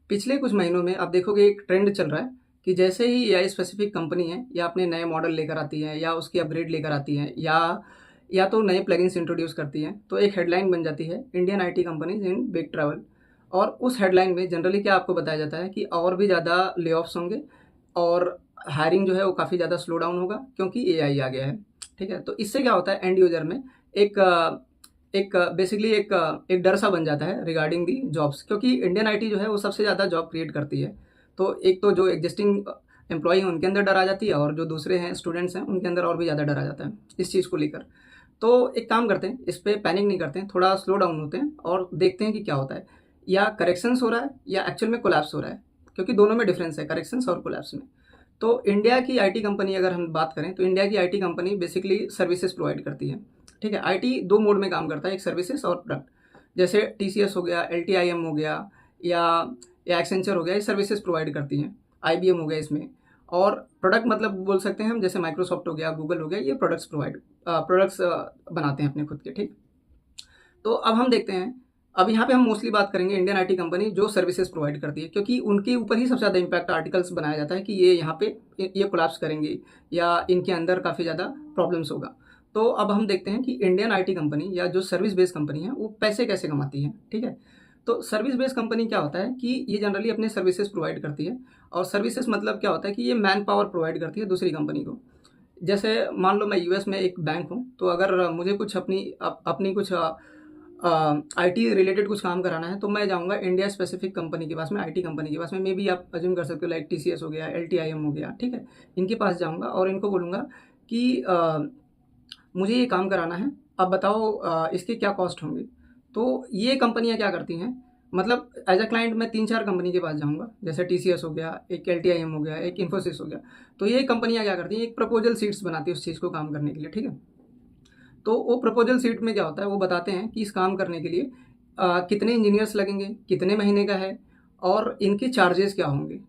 पिछले कुछ महीनों में आप देखोगे एक ट्रेंड चल रहा है कि जैसे ही एआई स्पेसिफिक कंपनी है या अपने नए मॉडल लेकर आती है या उसकी अपग्रेड लेकर आती है या तो नए प्लगइन्स इंट्रोड्यूस करती हैं, तो एक हेडलाइन बन जाती है Indian IT companies in big travel. और उस हेडलाइन में जनरली क्या आपको बताया जाता है कि और भी ज़्यादा ले ऑफ्स होंगे और हायरिंग जो है वो काफ़ी ज़्यादा स्लो डाउन होगा क्योंकि एआई आ गया है। ठीक है, तो इससे क्या होता है एंड यूजर में एक एक बेसिकली एक डर सा बन जाता है रिगार्डिंग दी जॉब्स, क्योंकि इंडियन आईटी जो है वो सबसे ज़्यादा जॉब क्रिएट करती है। तो एक तो जो एग्जिस्टिंग एम्प्लॉय हैं उनके अंदर डर आ जाती है और जो दूसरे हैं स्टूडेंट्स हैं उनके अंदर और भी ज़्यादा डर आ जाता है इस चीज़ को लेकर। तो एक काम करते हैं, इस पे पैनिक नहीं करते हैं, थोड़ा स्लो डाउन होते हैं और देखते हैं कि क्या होता है, या करेक्शंस हो रहा है या एक्चुअल में कोलैप्स हो रहा है, क्योंकि दोनों में डिफरेंस है करेक्शंस और कोलैप्स में। तो इंडिया की आईटी कंपनी अगर हम बात करें तो इंडिया की IT company basically services provide करती है। ठीक है, आईटी दो मोड में काम करता है, एक सर्विसेज और प्रोडक्ट। जैसे टीसीएस हो गया, एलटीआईएम हो गया, या एक्सेंचर हो गया, ये सर्विसेज प्रोवाइड करती हैं। आईबीएम हो गया इसमें। और प्रोडक्ट मतलब बोल सकते हैं हम, जैसे माइक्रोसॉफ्ट हो गया, गूगल हो गया, ये प्रोडक्ट्स बनाते हैं अपने खुद के। ठीक, तो अब हम देखते हैं, अब यहाँ पे हम मोस्टली बात करेंगे इंडियन आईटी कंपनी जो सर्विसेज प्रोवाइड करती है, क्योंकि उनके ऊपर ही सबसे ज़्यादा इम्पैक्ट आर्टिकल्स बनाया जाता है कि ये यहाँ पे ये कोलैप्स करेंगे या इनके अंदर काफ़ी ज़्यादा प्रॉब्लम्स होगा। तो अब हम देखते हैं कि इंडियन आईटी कंपनी या जो सर्विस बेस्ड कंपनी है वो पैसे कैसे कमाती है। ठीक है, तो सर्विस बेस्ड कंपनी क्या होता है कि ये जनरली अपने सर्विसेज प्रोवाइड करती है। और सर्विसेज मतलब क्या होता है कि ये मैन पावर प्रोवाइड करती है दूसरी कंपनी को। जैसे मान लो मैं यूएस में एक बैंक हूँ, तो अगर मुझे कुछ अपनी कुछ आईटी रिलेटेड कुछ काम कराना है तो मैं जाऊँगा इंडिया स्पेसिफिक कंपनी के पास में, आईटी कंपनी के पास में। मे बी आप अज्यूम कर सकते हो लाइक टीसीएस हो गया, एलटीआईएम हो गया। ठीक है, इनके पास जाऊँगा और इनको बोलूँगा कि मुझे ये काम कराना है, अब बताओ इसके क्या कॉस्ट होंगे। तो ये कंपनियाँ क्या करती हैं, मतलब एज अ क्लाइंट मैं 3-4 कंपनी के पास जाऊँगा, जैसे टीसीएस हो गया, एक एलटीआईएम हो गया, एक इन्फोसिस हो गया। तो ये कंपनियाँ क्या करती हैं, एक प्रपोजल शीट्स बनाती है उस चीज़ को काम करने के लिए। ठीक है, तो वो प्रपोजल शीट में क्या होता है, वो बताते हैं कि इस काम करने के लिए कितने इंजीनियर्स लगेंगे, कितने महीने का है और इनके चार्जेस क्या होंगे।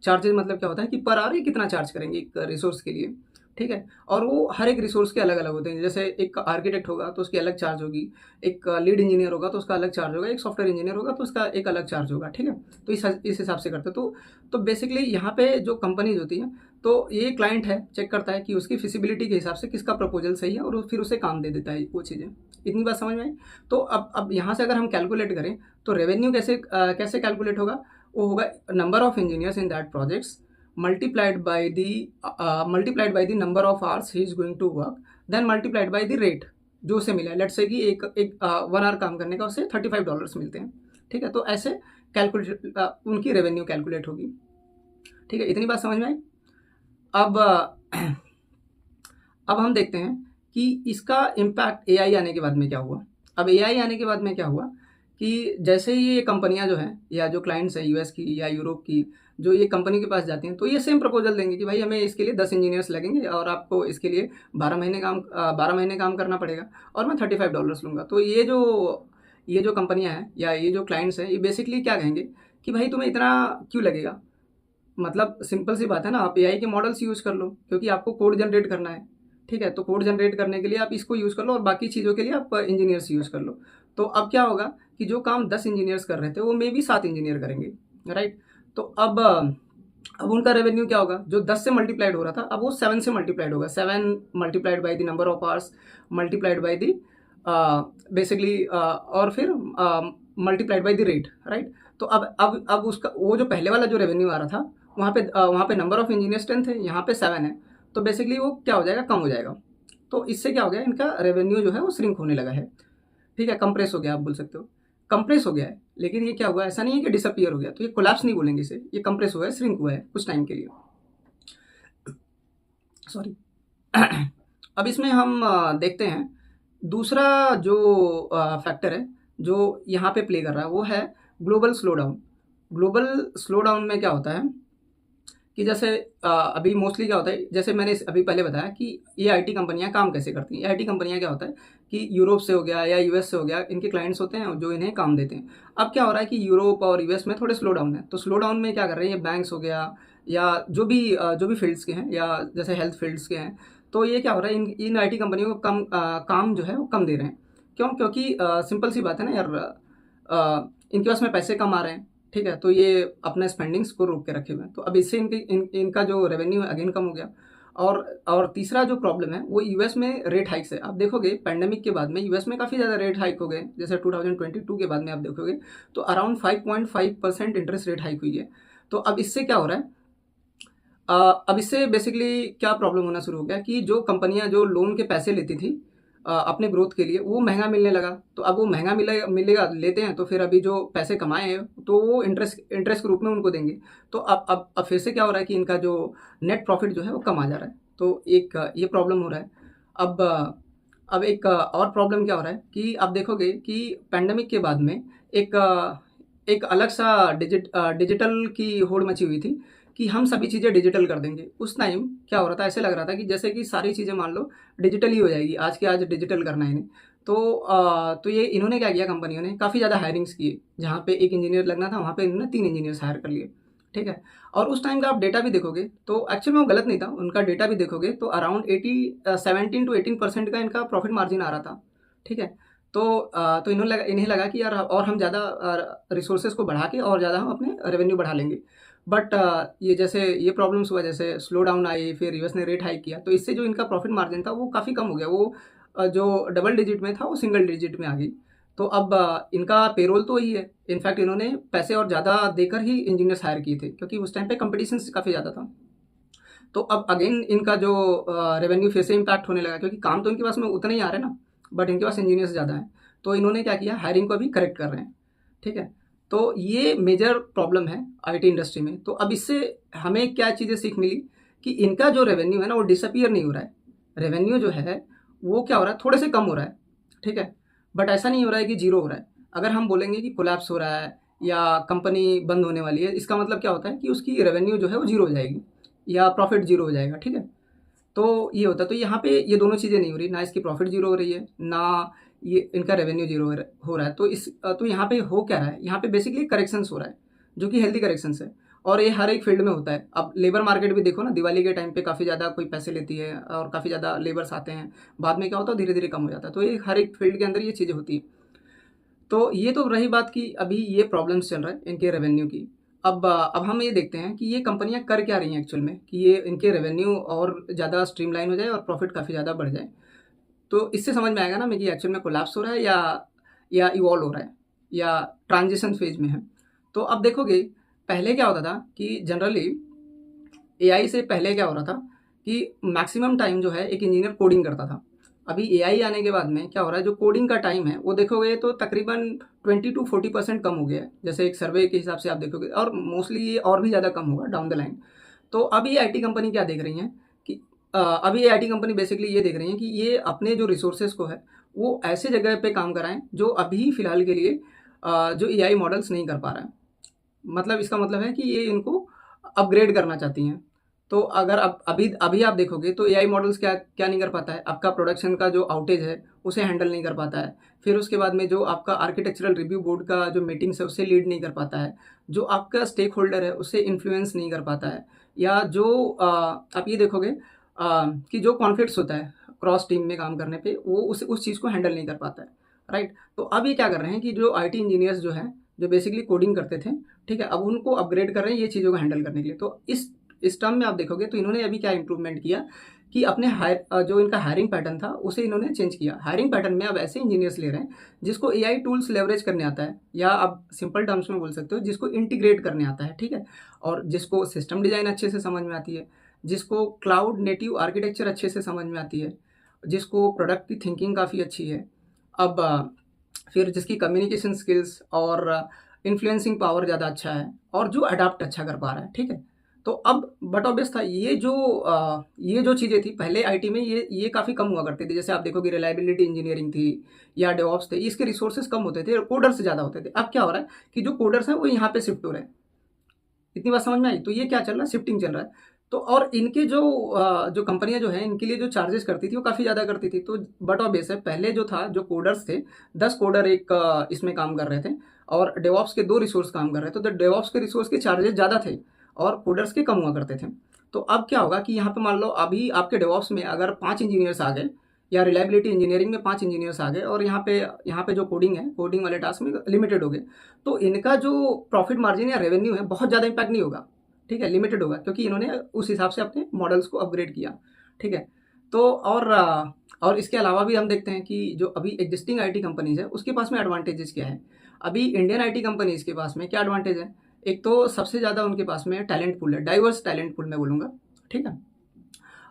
चार्जेस मतलब क्या होता है कि पर आवर ये कितना चार्ज करेंगे एक रिसोर्स के लिए। ठीक है, और वो हर एक रिसोर्स के अलग अलग होते हैं। जैसे एक आर्किटेक्ट होगा तो उसकी अलग चार्ज होगी, एक लीड इंजीनियर होगा तो उसका अलग चार्ज होगा, एक सॉफ्टवेयर इंजीनियर होगा तो उसका एक अलग चार्ज होगा। ठीक है, तो इस हिसाब से करते हैं। तो बेसिकली यहाँ पे जो कंपनीज होती हैं, तो ये क्लाइंट है चेक करता है कि उसकी फिजिबिलिटी के हिसाब से किसका प्रपोजल सही है और फिर उसे काम दे देता है वो चीज़ें। इतनी बात समझ में आई। तो अब यहाँ से अगर हम कैलकुलेट करें तो रेवेन्यू कैसे कैलकुलेट होगा, वो होगा number of engineers in that projects multiplied by the number of hours he is going to work, then multiplied by the rate जो उसे मिला है। लेट्स से कि एक एक 1 आवर काम करने का उसे $35 मिलते हैं। ठीक है, तो ऐसे कैलकुलेट उनकी रेवेन्यू कैलकुलेट होगी। ठीक है, इतनी बात समझ में आई। अब अब हम देखते हैं कि इसका इम्पैक्ट एआई आने के बाद में क्या हुआ। अब एआई आने के बाद में क्या हुआ कि जैसे ही ये कंपनियां जो हैं या जो क्लाइंट्स हैं यूएस की या यूरोप की, जो ये कंपनी के पास जाती हैं तो ये सेम प्रपोजल देंगे कि भाई हमें इसके लिए 10 इंजीनियर्स लगेंगे और आपको इसके लिए 12 महीने काम करना पड़ेगा और मैं $35 लूँगा। तो ये जो कंपनियां हैं या ये जो क्लाइंट्स हैं, ये बेसिकली क्या कहेंगे कि भाई तुम्हें इतना क्यों लगेगा। मतलब सिंपल सी बात है ना, आप एआई के मॉडल्स यूज़ कर लो क्योंकि आपको कोड जनरेट करना है। ठीक है, तो कोड जनरेट करने के लिए आप इसको यूज़ कर लो और बाकी चीज़ों के लिए आप इंजीनियर्स यूज़ कर लो। तो अब क्या होगा कि जो काम 10 इंजीनियर्स कर रहे थे वो मे बी 7 इंजीनियर करेंगे, राइट। तो अब उनका रेवेन्यू क्या होगा, जो 10 से मल्टीप्लाइड हो रहा था अब वो 7 से मल्टीप्लाइड होगा। 7 multiplied by the number of hours multiplied by the basically और फिर multiplied by the rate, right. तो अब उसका वो जो पहले वाला जो रेवेन्यू आ रहा था वहाँ पे नंबर ऑफ इंजीनियर्स 10 थे, यहाँ पे 7 है। तो बेसिकली वो क्या हो जाएगा, कम हो जाएगा। तो इससे क्या हो गया, इनका रेवेन्यू जो है वो श्रिंक होने लगा है। ठीक है, कंप्रेस हो गया आप बोल सकते हो, कंप्रेस हो गया है। लेकिन ये क्या हुआ, ऐसा नहीं है कि डिसअपियर हो गया, तो ये कोलैप्स नहीं बोलेंगे इसे, ये कंप्रेस हुआ है, श्रिंक हुआ है कुछ टाइम के लिए। सॉरी। अब इसमें हम देखते हैं दूसरा जो फैक्टर है जो यहाँ पे प्ले कर रहा है वो है global slow down. Global slow down में क्या होता है कि जैसे अभी मोस्टली क्या होता है, जैसे मैंने अभी पहले बताया कि ये आईटी कंपनियां काम कैसे करती हैं। ये आईटी कंपनियां क्या होता है कि यूरोप से हो गया या यूएस से हो गया, इनके क्लाइंट्स होते हैं जो इन्हें काम देते हैं। अब क्या हो रहा है कि यूरोप और यूएस में थोड़े स्लो डाउन है, तो स्लो डाउन में क्या कर रहे हैं, ये बैंक्स हो गया या जो भी फील्ड्स के हैं या जैसे हेल्थ फील्ड्स के हैं, तो ये क्या हो रहा है, इन आईटी कंपनियों को काम जो है वो कम दे रहे हैं। क्यों, क्योंकि सिंपल सी बात है ना यार, इनके पास में पैसे कम आ रहे हैं। ठीक है? तो ये अपने स्पेंडिंग्स को रोक के रखे हुए हैं। तो अब इससे इनका जो रेवेन्यू है अगेन कम हो गया। और तीसरा जो प्रॉब्लम है वो यूएस में रेट हाइक्स है। आप देखोगे पैंडेमिक के बाद में यूएस में काफ़ी ज़्यादा रेट हाइक हो गए। जैसे 2022 के बाद में आप देखोगे तो अराउंड 5.5% इंटरेस्ट रेट हाइक हुई है। तो अब इससे क्या हो रहा है, अब इससे बेसिकली क्या प्रॉब्लम होना शुरू हो गया कि जो कंपनियां जो लोन के पैसे लेती थी अपने ग्रोथ के लिए, वो महंगा मिलने लगा। तो अब वो महंगा मिलेगा लेते हैं, तो फिर अभी जो पैसे कमाए हैं तो वो इंटरेस्ट इंटरेस्ट के रूप में उनको देंगे। तो अब फिर से क्या हो रहा है कि इनका जो नेट प्रॉफिट जो है वो कम आ जा रहा है। तो एक ये प्रॉब्लम हो रहा है। अब एक और प्रॉब्लम क्या हो रहा है कि आप देखोगे कि पैंडेमिक के बाद में एक एक अलग सा डिजिटल की होड़ मची हुई थी कि हम सभी चीज़ें डिजिटल कर देंगे। उस टाइम क्या हो रहा था, ऐसे लग रहा था कि जैसे कि सारी चीज़ें मान लो डिजिटल ही हो जाएगी, आज के आज डिजिटल करना है इन्हें। तो ये इन्होंने क्या किया, कंपनियों ने काफ़ी ज़्यादा हायरिंग्स किए। जहाँ पे 1 इंजीनियर लगना था वहाँ पे इन्होंने 3 इंजीनियर्स हायर कर लिए, ठीक है? और उस टाइम का आप डेटा भी देखोगे तो एक्चुअल में वो गलत नहीं था, उनका डेटा भी देखोगे तो अराउंड 17 टू 18% का इनका प्रॉफिट मार्जिन आ रहा था, ठीक है? तो इन्हें लगा कि यार और हम ज़्यादा रिसोर्सेज को बढ़ा के और ज़्यादा हम अपने रेवेन्यू बढ़ा लेंगे। बट ये जैसे ये प्रॉब्लम्स हुआ, जैसे स्लो डाउन आई, फिर यूएस ने रेट हाइक किया, तो इससे जो इनका प्रॉफिट मार्जिन था वो काफ़ी कम हो गया। वो जो डबल डिजिट में था वो सिंगल डिजिट में आ गई। तो अब इनका पेरोल तो वही है। इनफैक्ट इन्होंने पैसे और ज़्यादा देकर ही इंजीनियर्स हायर किए थे, क्योंकि उस टाइम पे कंपटीशन काफ़ी ज़्यादा था। तो अब अगेन इनका जो रेवेन्यू फिर से इम्पैक्ट होने लगा, क्योंकि काम तो इनके पास में उतना ही आ रहे हैं ना, बट इनके पास इंजीनियर्स ज़्यादा हैं। तो इन्होंने क्या किया, हायरिंग को अभी करेक्ट कर रहे हैं, ठीक है? तो ये मेजर प्रॉब्लम है आईटी इंडस्ट्री में। तो अब इससे हमें क्या चीज़ें सीख मिली कि इनका जो रेवेन्यू है ना वो डिसअपियर नहीं हो रहा है। रेवेन्यू जो है वो क्या हो रहा है, थोड़े से कम हो रहा है, ठीक है? बट ऐसा नहीं हो रहा है कि जीरो हो रहा है। अगर हम बोलेंगे कि कोलैप्स हो रहा है या कंपनी बंद होने वाली है, इसका मतलब क्या होता है कि उसकी रेवेन्यू जो है वो जीरो हो जाएगी या प्रॉफिट जीरो हो जाएगा, ठीक है? तो ये होता है। तो यहाँ पे ये दोनों चीज़ें नहीं हो रही, ना इसकी प्रॉफिट जीरो हो रही है, ना ये इनका रेवेन्यू जीरो हो रहा है। तो यहाँ पे हो क्या रहा है, यहाँ पे बेसिकली करेक्शंस हो रहा है, जो कि हेल्दी करेक्शंस है। और ये हर एक फील्ड में होता है। अब लेबर मार्केट भी देखो ना, दिवाली के टाइम पे काफ़ी ज़्यादा कोई पैसे लेती है और काफ़ी ज़्यादा लेबर्स आते हैं, बाद में क्या होता है धीरे धीरे कम हो जाता है। तो ये हर एक फील्ड के अंदर ये चीज़ें होती है। तो ये तो रही बात कि अभी ये प्रॉब्लम्स चल रहा है इनके रेवेन्यू की। अब हम ये देखते हैं कि ये कंपनियां कर क्या रही हैं एक्चुअल में, कि ये इनके रेवेन्यू और ज़्यादा स्ट्रीमलाइन हो जाए और प्रॉफिट काफ़ी ज़्यादा बढ़ जाए। तो इससे समझ में आएगा ना मैं कि एक्चुअल में कोलैप्स हो रहा है या इवॉल्व हो रहा है या ट्रांजिशन फेज में है। तो अब देखोगे पहले क्या होता था कि जनरली एआई से पहले क्या हो रहा था कि मैक्सिमम टाइम जो है एक इंजीनियर कोडिंग करता था। अभी एआई आने के बाद में क्या हो रहा है, जो कोडिंग का टाइम है वो देखोगे तो तकरीबन 20 टू 40% कम हो गया है। जैसे एक सर्वे के हिसाब से आप देखोगे, और मोस्टली ये और भी ज़्यादा कम होगा डाउन द लाइन। तो अभी आईटी कंपनी क्या देख रही हैं कि अभी ये आईटी कंपनी बेसिकली ये देख रही हैं कि ये अपने जो रिसोर्सेज को है वो ऐसे जगह पे काम कराएं जो अभी फ़िलहाल के लिए जो एआई मॉडल्स नहीं कर पा रहा है। मतलब इसका मतलब है कि ये इनको अपग्रेड करना चाहती हैं। तो अगर अब अभी अभी आप देखोगे तो एआई मॉडल्स क्या क्या नहीं कर पाता है, आपका प्रोडक्शन का जो आउटेज है उसे हैंडल नहीं कर पाता है। फिर उसके बाद में जो आपका आर्किटेक्चरल रिव्यू बोर्ड का जो मीटिंग्स है उसे लीड नहीं कर पाता है। जो आपका स्टेक होल्डर है उसे इन्फ्लुएंस नहीं कर पाता है। या जो आप ये देखोगे कि जो कॉन्फ्लिक्ट्स होता है क्रॉस टीम में काम करने पे, वो उस चीज़ को हैंडल नहीं कर पाता है, राइट? तो अब ये क्या कर रहे हैं कि जो आईटी इंजीनियर्स जो हैं, जो बेसिकली कोडिंग करते थे, ठीक है, अब उनको अपग्रेड कर रहे हैं ये चीज़ों को हैंडल करने के लिए। तो इस टर्म में आप देखोगे तो इन्होंने अभी क्या इंप्रूवमेंट किया कि अपने जो इनका हायरिंग पैटर्न था उसे इन्होंने चेंज किया। हायरिंग पैटर्न में अब ऐसे इंजीनियर्स ले रहे हैं जिसको एआई टूल्स लेवरेज करने आता है, या आप सिंपल टर्म्स में बोल सकते हो जिसको इंटीग्रेट करने आता है, ठीक है, और जिसको सिस्टम डिज़ाइन अच्छे से समझ में आती है, जिसको क्लाउड नेटिव आर्किटेक्चर अच्छे से समझ में आती है, जिसको प्रोडक्ट की थिंकिंग काफ़ी अच्छी है। अब फिर जिसकी कम्युनिकेशन स्किल्स और इन्फ्लुएंसिंग पावर ज़्यादा अच्छा है, और जो अडाप्ट अच्छा कर पा रहा है, ठीक है। तो अब बट ऑब्वियस था ये जो चीज़ें थी पहले आईटी में, ये काफ़ी कम हुआ करती थी। जैसे आप देखोगे रिलायबिलिटी इंजीनियरिंग थी या डेवऑप्स थे, इसके रिसोर्सेज कम होते थे, कोडर्स ज़्यादा होते थे। अब क्या हो रहा है कि जो कोडर्स हैं वो यहाँ पे शिफ्ट हो रहे हैं। इतनी बात समझ में आई? तो ये क्या चल रहा है, शिफ्टिंग चल रहा है। तो और इनके जो कंपनियां जो हैं इनके लिए जो चार्जेस करती थी वो काफ़ी ज़्यादा करती थी। तो बट ऑब्वियस है पहले जो था, जो कोडर्स थे 10 कोडर एक इसमें काम कर रहे थे, और डेवऑप्स के 2 रिसोर्स काम कर रहे थे। तो डेवऑप्स के रिसोर्स के चार्जेस ज़्यादा थे और कोडर्स के कम हुआ करते थे। तो अब क्या होगा कि यहाँ पे मान लो अभी आपके डेवऑप्स में अगर 5 इंजीनियर्स आ गए या रिलायबिलिटी इंजीनियरिंग में 5 इंजीनियर्स आ गए और यहाँ पे जो कोडिंग है, कोडिंग वाले टास्क में लिमिटेड हो गए। तो इनका जो प्रॉफिट मार्जिन या रेवेन्यू है बहुत ज़्यादा इम्पैक्ट नहीं होगा, ठीक है, लिमिटेड होगा क्योंकि इन्होंने उस हिसाब से अपने मॉडल्स को अपग्रेड किया, ठीक है। तो और इसके अलावा भी हम देखते हैं कि जो अभी एग्जिस्टिंग आईटी कंपनीज़ है उसके पास में एडवांटेजेस क्या है। अभी इंडियन आईटी कंपनीज़ के पास में क्या एडवांटेज है, एक तो सबसे ज़्यादा उनके पास में टैलेंट पूल है, डाइवर्स टैलेंट पूल मैं बोलूँगा, ठीक है।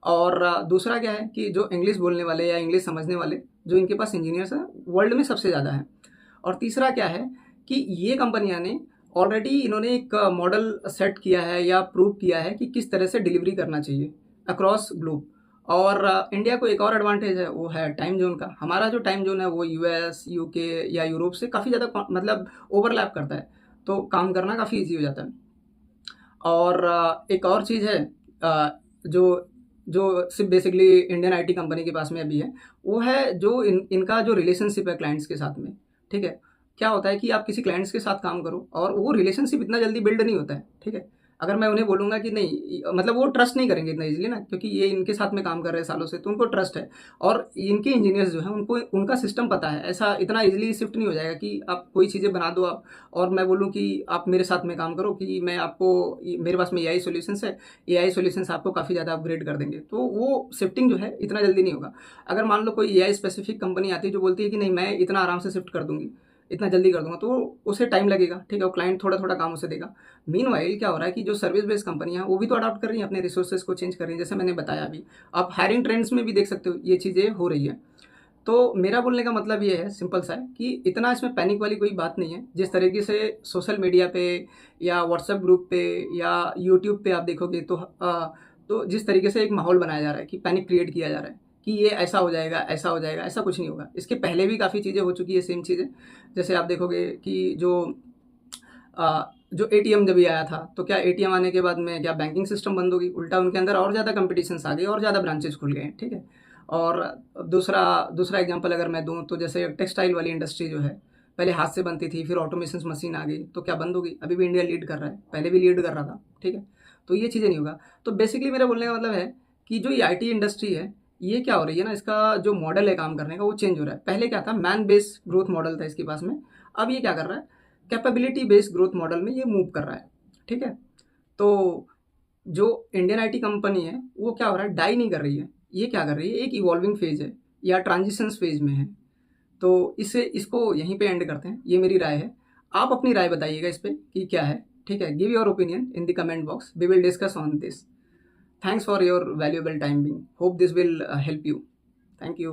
और दूसरा क्या है कि जो इंग्लिश बोलने वाले या इंग्लिश समझने वाले जो इनके पास इंजीनियर्स हैं वर्ल्ड में सबसे ज़्यादा हैं। और तीसरा क्या है कि ये कंपनियां ने ऑलरेडी इन्होंने एक मॉडल सेट किया है या प्रूव किया है कि किस तरह से डिलीवरी करना चाहिए अक्रॉस ग्लोब। और इंडिया को एक और एडवांटेज है, वो है टाइम जोन का। हमारा जो टाइम जोन है वो यूएस, यूके या यूरोप से काफ़ी ज़्यादा मतलब ओवरलैप करता है, तो काम करना काफ़ी ईजी हो जाता है। और एक और चीज़ है जो जो सिर्फ बेसिकली इंडियन आईटी कंपनी के पास में अभी है, वो है जो इनका जो रिलेशनशिप है क्लाइंट्स के साथ में, ठीक है। क्या होता है कि आप किसी क्लाइंट्स के साथ काम करो और वो रिलेशनशिप इतना जल्दी बिल्ड नहीं होता है, ठीक है। अगर मैं उन्हें बोलूँगा कि नहीं, मतलब वो ट्रस्ट नहीं करेंगे इतना ईज़िली ना, क्योंकि ये इनके साथ में काम कर रहे हैं सालों से, तो उनको ट्रस्ट है। और इनके इंजीनियर्स जो हैं उनको उनका सिस्टम पता है, ऐसा इतना ईज़िली शिफ्ट नहीं हो जाएगा कि आप कोई चीज़ें बना दो आप और मैं बोलूँ कि आप मेरे साथ में काम करो कि मैं आपको मेरे पास में एआई सॉल्यूशंस है, एआई सॉल्यूशंस आपको काफ़ी ज़्यादा अपग्रेड कर देंगे। तो वो शिफ्टिंग जो है इतना जल्दी नहीं होगा। अगर मान लो कोई एआई स्पेसिफिक कंपनी आती है जो बोलती है कि नहीं मैं इतना आराम से शिफ्ट कर दूँगी, इतना जल्दी कर दूँगा, तो उसे टाइम लगेगा, ठीक है, वो क्लाइंट थोड़ा-थोड़ा काम उसे देगा। मीनवाइल क्या हो रहा है कि जो सर्विस बेस्ड कंपनियाँ हैं वो भी तो अडॉप्ट कर रही हैं, अपने रिसोर्सेज़ को चेंज कर रही हैं, जैसे मैंने बताया अभी। आप हायरिंग ट्रेंड्स में भी देख सकते हो ये चीज़ें हो रही हैं। तो मेरा बोलने का मतलब ये है, सिंपल सा है कि इतना इसमें पैनिक वाली कोई बात नहीं है। जिस तरीके से सोशल मीडिया पे या व्हाट्सएप ग्रुप पे या यूट्यूब पे आप देखोगे तो जिस तरीके से एक माहौल बनाया जा रहा है कि पैनिक क्रिएट किया जा रहा है कि ये ऐसा हो जाएगा, ऐसा हो जाएगा, ऐसा कुछ नहीं होगा। इसके पहले भी काफ़ी चीज़ें हो चुकी है सेम चीज़ें। जैसे आप देखोगे कि जो एटीएम जब ये आया था, तो क्या एटीएम आने के बाद में क्या बैंकिंग सिस्टम बंद हो गई? उल्टा उनके अंदर और ज़्यादा कॉम्पिटिशन्स आ गई और ज़्यादा ब्रांचेज़ खुल गए, ठीक है? और दूसरा दूसरा एग्जांपल अगर मैं दूँ तो जैसे टेक्सटाइल वाली इंडस्ट्री जो है, पहले हाथ से बनती थी, फिर ऑटोमेशंस मशीन आ गई, तो क्या बंद हो गई? अभी भी इंडिया लीड कर रहा है, पहले भी लीड कर रहा था, ठीक है? तो ये चीज़ें नहीं होगा। तो बेसिकली मेरा बोलने का मतलब है कि जो ये आईटी इंडस्ट्री है, ये क्या हो रही है ना, इसका जो मॉडल है काम करने का वो चेंज हो रहा है। पहले क्या था, मैन बेस्ड ग्रोथ मॉडल था इसके पास में, अब ये क्या कर रहा है, कैपेबिलिटी बेस्ड ग्रोथ मॉडल में ये मूव कर रहा है, ठीक है? तो जो इंडियन आईटी कंपनी है वो क्या हो रहा है, डाई नहीं कर रही है, ये क्या कर रही है, एक इवॉल्विंग फेज है या ट्रांजिशंस फेज में है। तो इसको यहीं पे एंड करते हैं, ये मेरी राय है। आप अपनी राय बताइएगा इस पे कि क्या है, ठीक है। Give your opinion in the comment box, we will discuss on this. Thanks for your valuable time being, hope this will help you. Thank you.